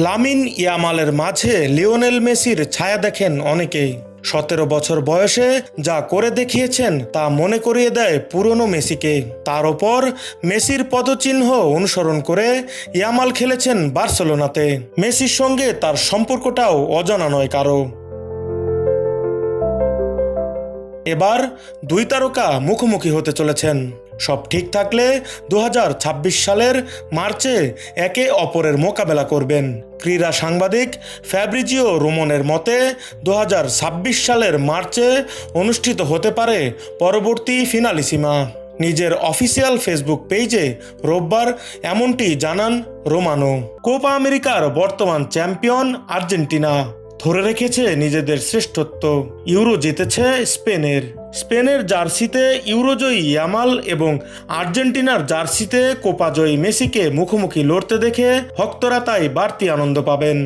Lamine ইয়ামালের মাঝে Lionel মেসির ছায়া দেখেন অনেকেই। 17 বছর বয়সে যা করে দেখিয়েছেন তা মনে করিয়ে দেয় পুরনো মেসিকে। তার ওপর মেসির পদচিহ্ন অনুসরণ করে ইয়ামাল খেলেছেন বার্সেলোনাতে। মেসির সঙ্গে তার সম্পর্কটাও অজানা নয় কারো। এবার দুই তারকা মুখোমুখি হতে চলেছেন। সব ঠিক থাকলে 2026 সালের মার্চে একে অপরের মোকাবেলা করবেন। ক্রীড়া সাংবাদিক ফ্যাব্রিজিও রোমনের মতে 2026 সালের মার্চে অনুষ্ঠিত হতে পারে পরবর্তী ফিনালিসিমা। নিজের অফিসিয়াল ফেসবুক পেজে রোববার এমনটি জানান রোমানো। কোপা আমেরিকার বর্তমান চ্যাম্পিয়ন আর্জেন্টিনা ধরে রেখেছে নিজেদের শ্রেষ্ঠত্ব। ইউরো জিতেছে স্পেনের জার্সিতে ইউরোজয়ী ইয়ামাল এবং আর্জেন্টিনার জার্সিতে কোপাজয়ী মেসিকে মুখোমুখি লড়তে দেখে ভক্তরা তাই বাড়তি আনন্দ পাবেন।